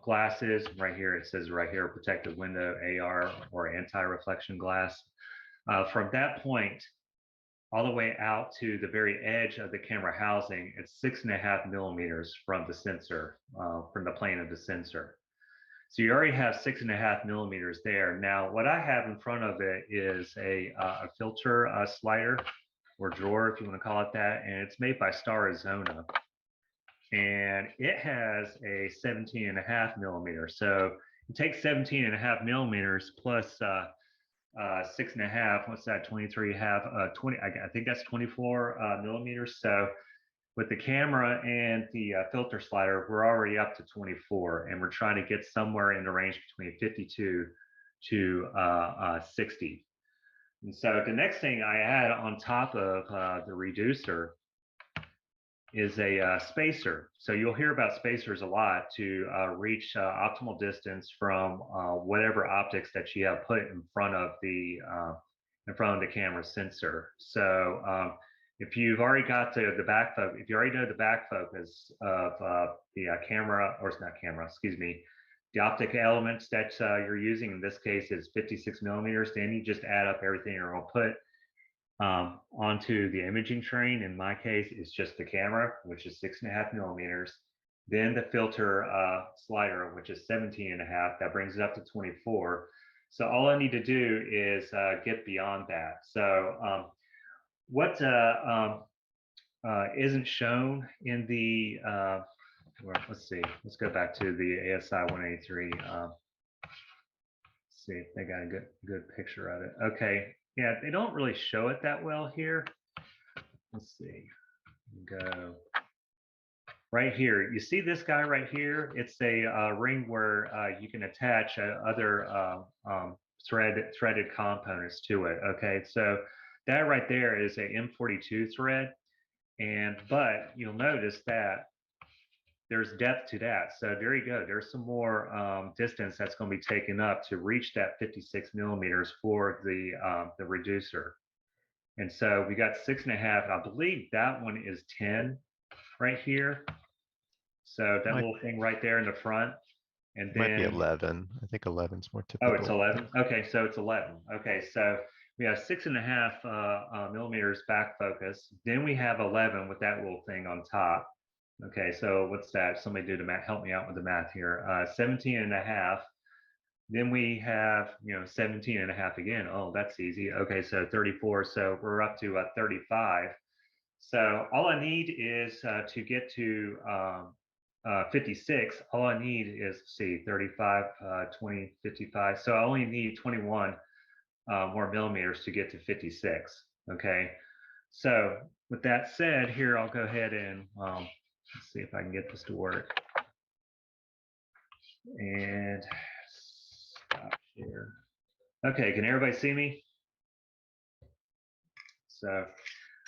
glasses, right here, it says right here, protective window, AR, or anti-reflection glass. From that point all the way out to the very edge of the camera housing, it's 6.5 millimeters from the sensor, from the plane of the sensor. So you already have 6.5 millimeters there. Now, what I have in front of it is a filter slider, or drawer, if you want to call it that, and it's made by Star Arizona. And it has a 17.5 millimeter. So you take 17.5 millimeters plus 6.5, what's that, 23.5, 20, I think that's 24 millimeters. So with the camera and the filter slider, we're already up to 24, and we're trying to get somewhere in the range between 52 to 60. And so the next thing I add on top of the reducer is a spacer. So you'll hear about spacers a lot to reach optimal distance from whatever optics that you have put in front of the camera sensor. So if you've already got the back focus, if you already know the back focus of the camera, or it's not camera, excuse me, the optic elements that you're using, in this case is 56 millimeters, then you just add up everything you're going to put onto the imaging train. In my case, it's just the camera, which is 6.5 millimeters. Then the filter slider, which is 17.5, that brings it up to 24. So all I need to do is get beyond that. So what isn't shown in the, let's see, let's go back to the ASI 183. See if they got a good picture of it. Okay, yeah, they don't really show it that well here. Let's see, go right here. You see this guy right here? It's a ring where you can attach other threaded components to it. Okay, so that right there is a M42 thread, but you'll notice that there's depth to that. So there you go. There's some more distance that's going to be taken up to reach that 56 millimeters for the reducer. And so we got 6.5. I believe that one is 10 right here. So that little thing right there in the front. And then might be 11. I think 11 is more typical. Oh, it's 11. Okay, so it's 11. Okay, so we have 6.5 millimeters back focus. Then we have 11 with that little thing on top. Okay, so what's that? Somebody do the math, help me out with the math here. 17.5. Then we have, 17.5 again. Oh, that's easy. Okay, so 34. So we're up to 35. So all I need is to get to 56. All I need is, see, 35, 20, 55. So I only need 21 more millimeters to get to 56. Okay, so with that said, here I'll go ahead and let's see if I can get this to work. And stop here. Okay, can everybody see me? So,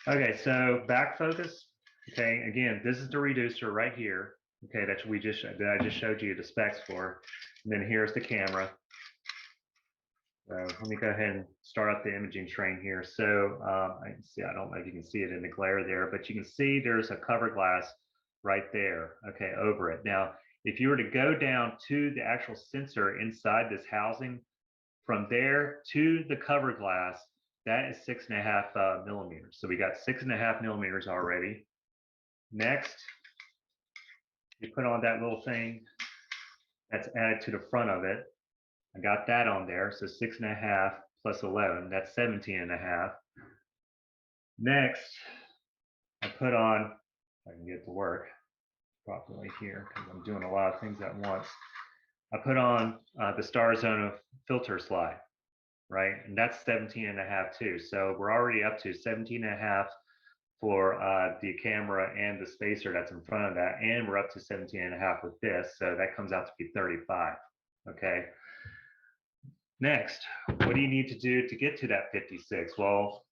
okay, so back focus. Okay, again, this is the reducer right here. Okay, that I just showed you the specs for. And then here's the camera. So let me go ahead and start up the imaging train here. So I can see, I don't know if you can see it in the glare there, but you can see there's a cover glass right there, okay, over it. Now, if you were to go down to the actual sensor inside this housing, from there to the cover glass, that is 6.5 millimeters. So we got 6.5 millimeters already. Next, you put on that little thing that's added to the front of it. I got that on there, so 6.5 plus 11, that's 17.5. Next, I put on, if I can get it to work properly here, because I'm doing a lot of things at once. I put on the Star Zone filter slide, right? And that's 17.5 too. So we're already up to 17.5 for the camera and the spacer that's in front of that. And we're up to 17.5 with this. So that comes out to be 35, okay? Next, what do you need to do to get to that 56? Well,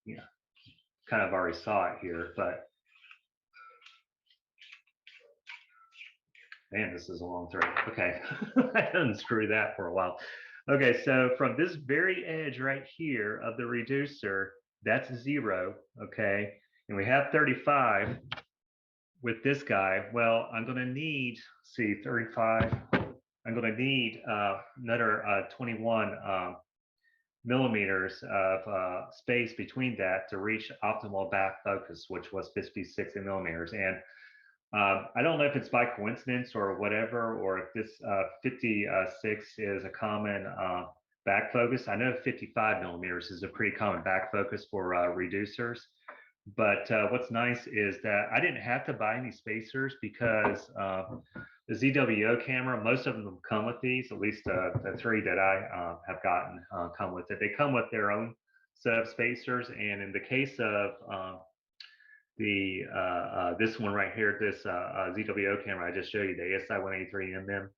kind of already saw it here, but man, this is a long thread. Okay, I unscrew that for a while. Okay, so from this very edge right here of the reducer, that's 0, okay? And we have 35 with this guy. Well, I'm gonna need, see, 35. I'm gonna need another 21 millimeters of space between that to reach optimal back focus, which was 56 millimeters. And I don't know if it's by coincidence or whatever, or if this 56 is a common back focus. I know 55 millimeters is a pretty common back focus for reducers. But what's nice is that I didn't have to buy any spacers because the ZWO camera, most of them come with these, at least the 3 that I have gotten come with it. They come with their own set of spacers. And in the case of this one right here, this ZWO camera I just showed you, the ASI 183 mm,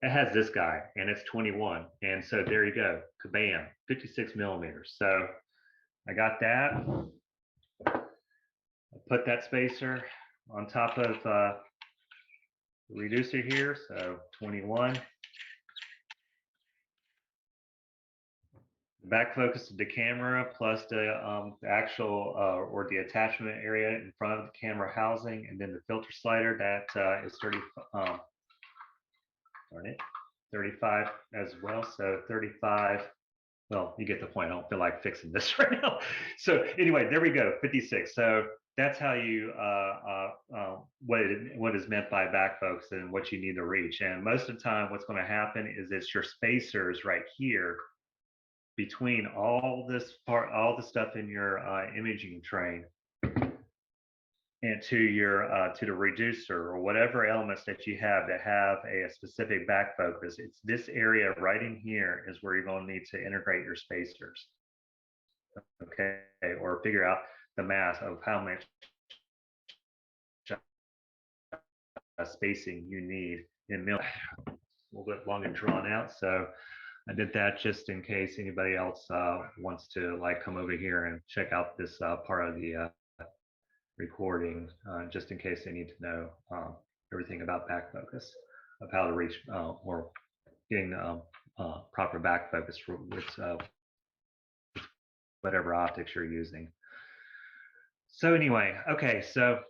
it has this guy and it's 21. And so there you go, kabam, 56 millimeters. So I got that. I put that spacer on top of the reducer here, so 21. Back focus of the camera plus the actual or the attachment area in front of the camera housing, and then the filter slider that is 35 as well. So 35. Well, you get the point. I don't feel like fixing this right now. So anyway, there we go, 56. So that's how you what is meant by back focus and what you need to reach. And most of the time, what's going to happen is it's your spacers right here between all this part, all the stuff in your imaging train, and to your to the reducer or whatever elements that you have that have a specific back focus. It's this area right in here is where you're going to need to integrate your spacers, okay, or figure out the mass of how much spacing you need in mil. A little bit long and drawn out, so I did that just in case anybody else wants to like come over here and check out this part of the recording, just in case they need to know everything about back focus, of how to reach or getting proper back focus for with whatever optics you're using. So anyway, okay, so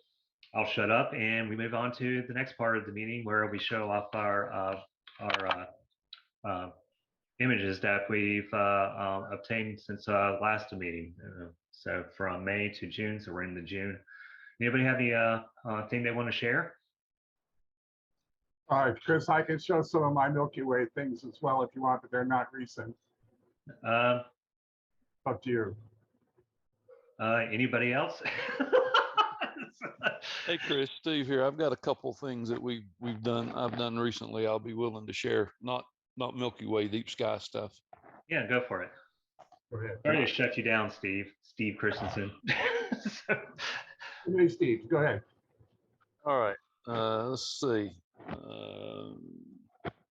I'll shut up and we move on to the next part of the meeting where we show off our images that we've obtained since last meeting. So from May to June, so we're into June. Anybody have any thing they want to share? Chris, I can show some of my Milky Way things as well if you want, but they're not recent. Up to you. Anybody else? Hey Chris, Steve here. I've got a couple things that I've done recently. I'll be willing to share. Not Milky Way, deep sky stuff. Yeah, go for it. Go ahead. Sorry to shut you down, Steve Christensen. Hey, Steve, go ahead. All right. Let's see.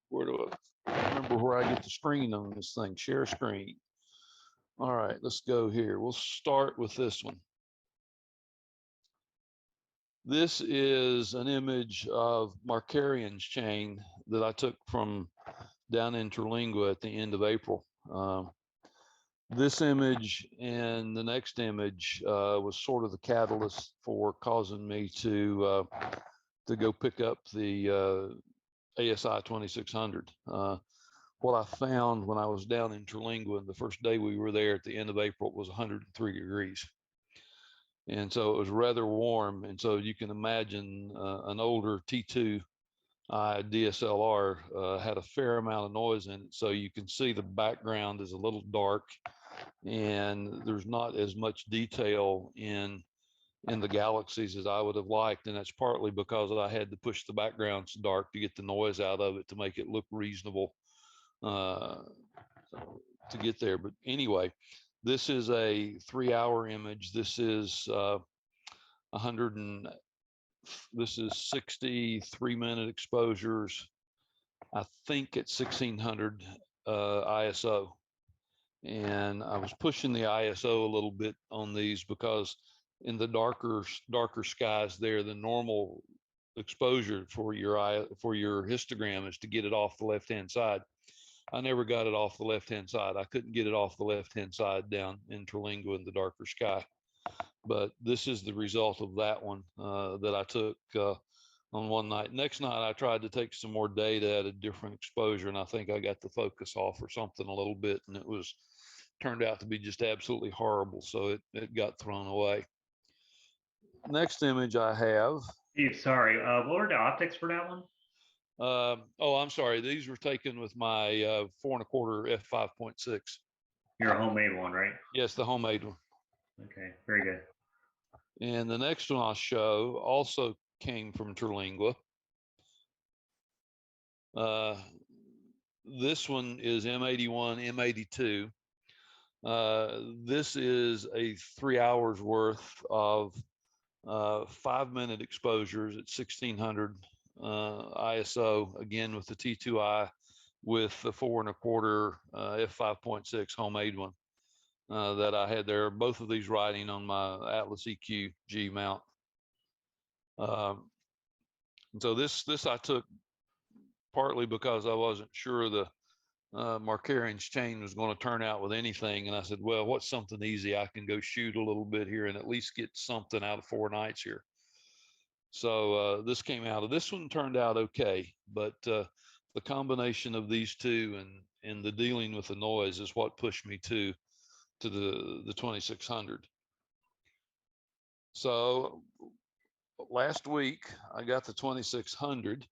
Where do I remember where I get the screen on this thing? Share screen. All right, let's go here. We'll start with this one. This is an image of Markarian's chain that I took from down in Terlingua at the end of April. This image and the next image was sort of the catalyst for causing me to go pick up the ASI 2600. What I found when I was down in Terlingua, the first day we were there at the end of April, was 103 degrees. And so it was rather warm. And so you can imagine an older T2 DSLR had a fair amount of noise in it. So you can see the background is a little dark and there's not as much detail in the galaxies as I would have liked. And that's partly because I had to push the backgrounds dark to get the noise out of it to make it look reasonable to get there. But anyway, this is a 3-hour image. This is this is 63-minute exposures. I think at 1600 ISO. And I was pushing the ISO a little bit on these because in the darker skies there, the normal exposure for your histogram is to get it off the left-hand side. I never got it off the left-hand side. I couldn't get it off the left-hand side down in Terlingua in the darker sky. But this is the result of that one that I took on one night. Next night, I tried to take some more data at a different exposure, and I think I got the focus off or something a little bit, and it turned out to be just absolutely horrible. So it got thrown away. Next image I have. Steve, sorry. What were the optics for that one? Oh, I'm sorry. These were taken with my 4 1/4 f5.6. Your homemade one, right? Yes, the homemade one. Okay, very good. And the next one I'll show also came from Terlingua. This one is M81, M82. This is a 3 hours worth of 5-minute exposures at 1600 ISO, again with the T2i, with the 4 1/4 f5.6 homemade one that I had there. Both of these riding on my Atlas EQ-G mount. And so this I took partly because I wasn't sure the Markarian's chain was going to turn out with anything. And I said, well, what's something easy? I can go shoot a little bit here and at least get something out of 4 nights here. So this came out of this one, turned out okay. But the combination of these two and the dealing with the noise is what pushed me to the 2600. So last week I got the 2600.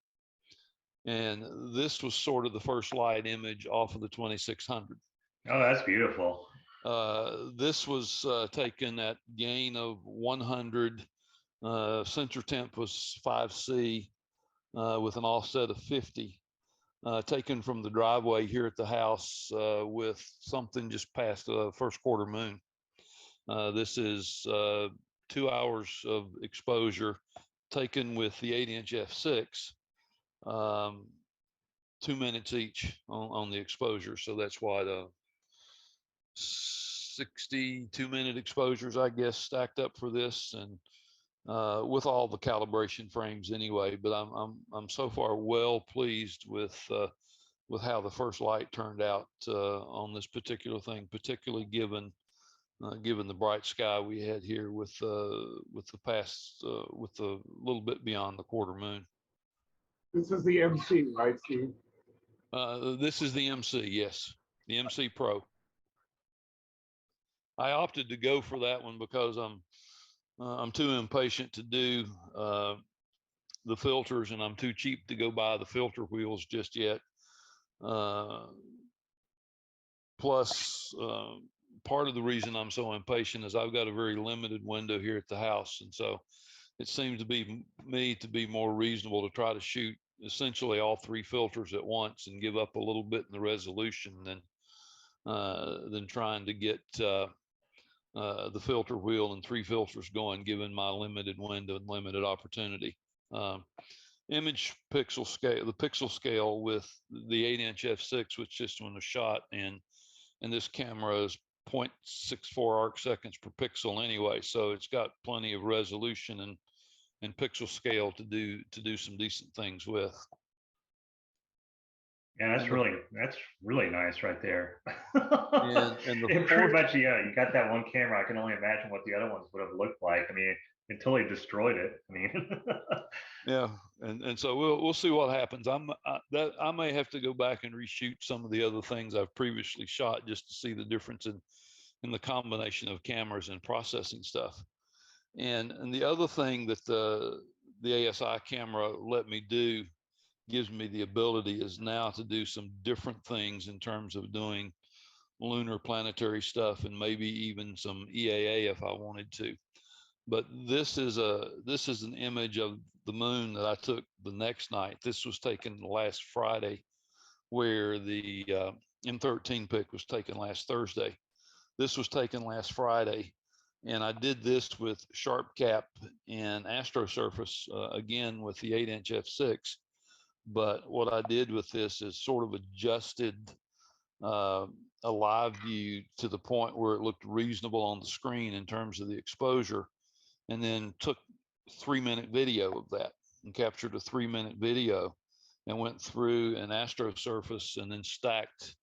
And this was sort of the first light image off of the 2600. Oh, that's beautiful. This was taken at gain of 100. Center temp was 5C with an offset of 50. Taken from the driveway here at the house with something just past the first quarter moon. This is 2 hours of exposure taken with the 8-inch f6. 2 minutes each on the exposure. So that's why the 62-minute exposures, I guess, stacked up for this, and with all the calibration frames anyway. But I'm so far well pleased with how the first light turned out on this particular thing, particularly given the bright sky we had here with the little bit beyond the quarter moon. This is the MC, right, Steve? This is the MC, yes, the MC Pro. I opted to go for that one because I'm too impatient to do the filters, and I'm too cheap to go buy the filter wheels just yet. Plus, part of the reason I'm so impatient is I've got a very limited window here at the house, and so it seems to be me to be more reasonable to try to shoot essentially all 3 filters at once and give up a little bit in the resolution than trying to get the filter wheel and 3 filters going, given my limited window and limited opportunity. Image pixel scale, the pixel scale with the 8-inch f6, which this one was shot in, and this camera is 0.64 arc seconds per pixel anyway, so it's got plenty of resolution and pixel scale to do some decent things with. Yeah, that's really nice right there. And the And pretty much, yeah, you got that one camera. I can only imagine what the other ones would have looked like. I mean, until he destroyed it. I mean, yeah, and so we'll see what happens. I may have to go back and reshoot some of the other things I've previously shot just to see the difference in the combination of cameras and processing stuff. And the other thing that the ASI camera let me do, gives me the ability, is now to do some different things in terms of doing lunar planetary stuff and maybe even some EAA if I wanted to. But this is an image of the moon that I took the next night. This was taken last Friday, where the M13 pic was taken last Thursday. This was taken last Friday. And I did this with Sharp Cap and Astro Surface, again with the 8-inch f6. But what I did with this is sort of adjusted a live view to the point where it looked reasonable on the screen in terms of the exposure, and then took 3-minute video of that and captured a 3-minute video and went through an Astro Surface and then stacked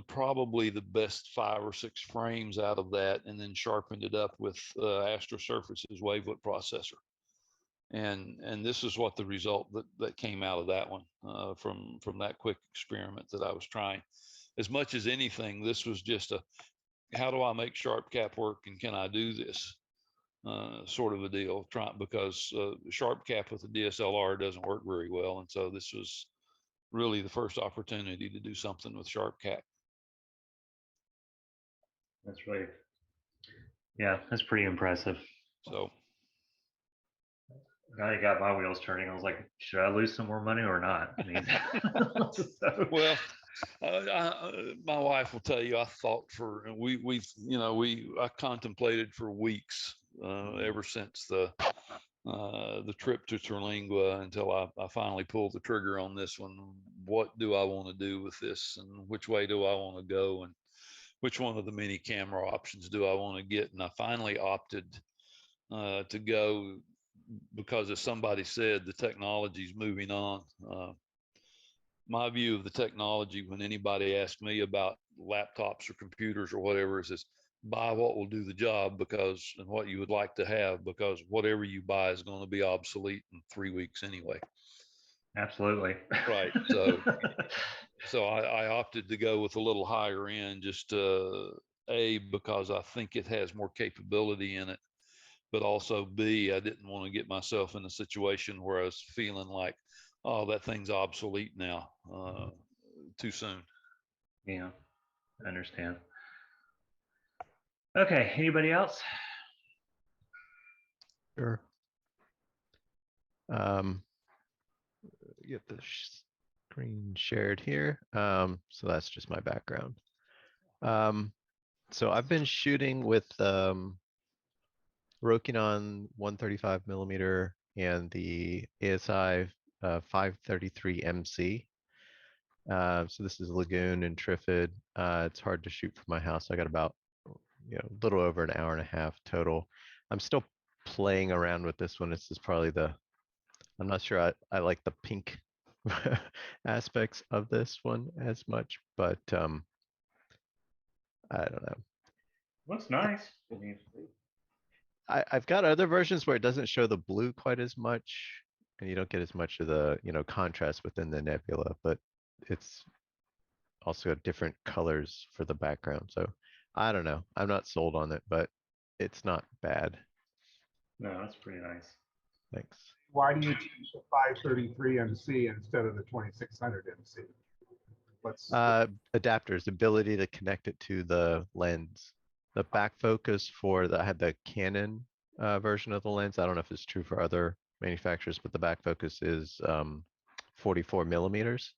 probably the best 5 or 6 frames out of that, and then sharpened it up with Astro Surface's wavelet processor. And this is what the result that came out of that one from that quick experiment that I was trying. As much as anything, this was just a, how do I make Sharp Cap work, and can I do this sort of a deal? Because Sharp Cap with a DSLR doesn't work very well, and so this was really the first opportunity to do something with Sharp Cap. that's really, yeah, that's pretty impressive. So Now you got my wheels turning. I was like, should I lose some more money or not? I mean, so, well, my wife will tell you, I thought I contemplated for weeks ever since the trip to Terlingua until I finally pulled the trigger on this one. What do I want to do with this, and which way do I want to go, and which one of the many camera options do I want to get? And I finally opted to go because, as somebody said, the technology's moving on. My view of the technology, when anybody asks me about laptops or computers or whatever, is this: buy what will do the job, because, and what you would like to have, because whatever you buy is going to be obsolete in 3 weeks anyway. Absolutely. Right. So I opted to go with a little higher end, just because I think it has more capability in it, but also B, I didn't want to get myself in a situation where I was feeling like, oh, that thing's obsolete now, too soon. Yeah, I understand. Okay, anybody else? Sure. Get the screen shared here. So that's just my background. So I've been shooting with Rokinon 135 millimeter and the ASI 533 MC. So this is Lagoon and Trifid. It's hard to shoot from my house. I got about, a little over an hour and a half total. I'm still playing around with this one. This is probably I'm not sure I like the pink aspects of this one as much, but I don't know. Looks nice. I've got other versions where it doesn't show the blue quite as much, and you don't get as much of the contrast within the nebula, but it's also got different colors for the background. So I don't know. I'm not sold on it, but it's not bad. No, that's pretty nice. Thanks. Why do you choose the 533 MC instead of the 2600 MC? What's Adapters, ability to connect it to the lens. The back focus I had the Canon version of the lens. I don't know if it's true for other manufacturers, but the back focus is 44 millimeters.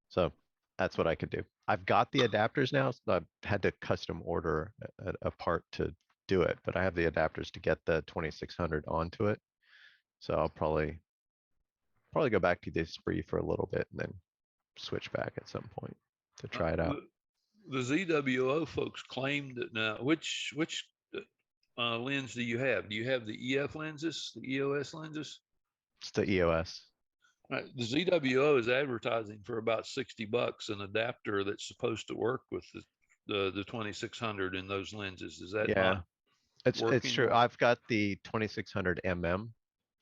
So that's what I could do. I've got the adapters now, so I've had to custom order a part to do it, but I have the adapters to get the 2600 onto it. So I'll probably go back to the Spree for a little bit and then switch back at some point to try it out. The ZWO folks claimed that now, which lens do you have? Do you have the EF lenses, the EOS lenses? It's the EOS. Right. The ZWO is advertising for about $60 an adapter that's supposed to work with the 2600 in those lenses. Is that not it's working? true. I've got the 2600 mm.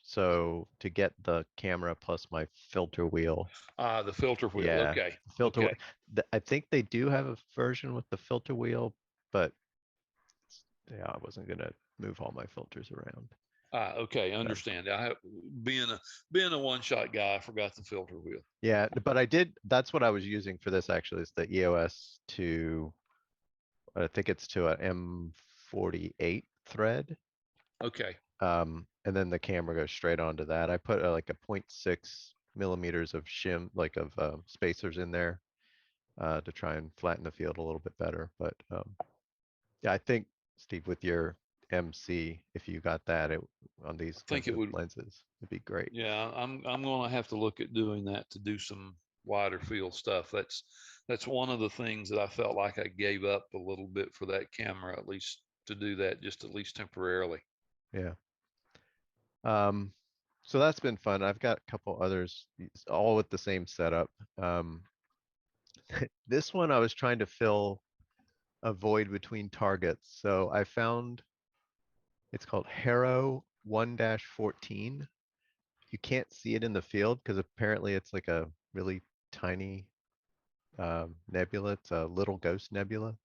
So to get the camera plus my filter wheel. The filter wheel. Yeah, Okay. filter. Okay. I think they do have a version with the filter wheel, but yeah, I wasn't gonna move all my filters around. Okay, understand. Being a one-shot guy, I forgot the filter wheel. Yeah, but I did. That's what I was using for this actually. Is the EOS to, I think it's to a M48 thread. Okay. And then the camera goes straight onto that. I put like a 0.6 millimeters of shim, like of spacers in there to try and flatten the field a little bit better. But yeah, I think Steve, with your MC, if you got that on these kinds of lenses, it'd be great. Yeah, I'm going to have to look at doing that to do some wider field stuff. That's one of the things that I felt like I gave up a little bit for that camera, at least to do that, just at least temporarily. Yeah. So that's been fun. I've got a couple others, all with the same setup. This one I was trying to fill a void between targets. So I found, it's called Harrow 1-14. You can't see it in the field because apparently it's like a really tiny nebula. It's a little ghost nebula.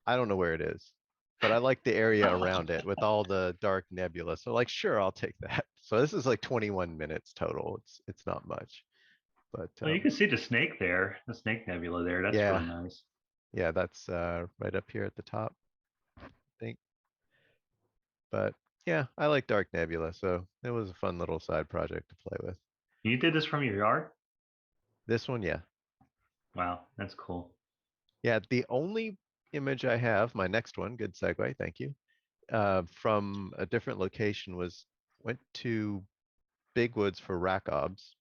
I don't know where it is, but I like the area around it with all the dark nebula. So like, sure, I'll take that. So this is like 21 minutes total. It's not much, but well, you can see the snake there, the snake nebula there. That's yeah, really nice. Yeah, that's right up here at the top, I think. But yeah, I like dark nebula, so it was a fun little side project to play with. You did this from your yard? This one, yeah. Wow, that's cool. Yeah, the only image I have, my next one, good segue, thank you, from a different location went to Big Woods for rack obs.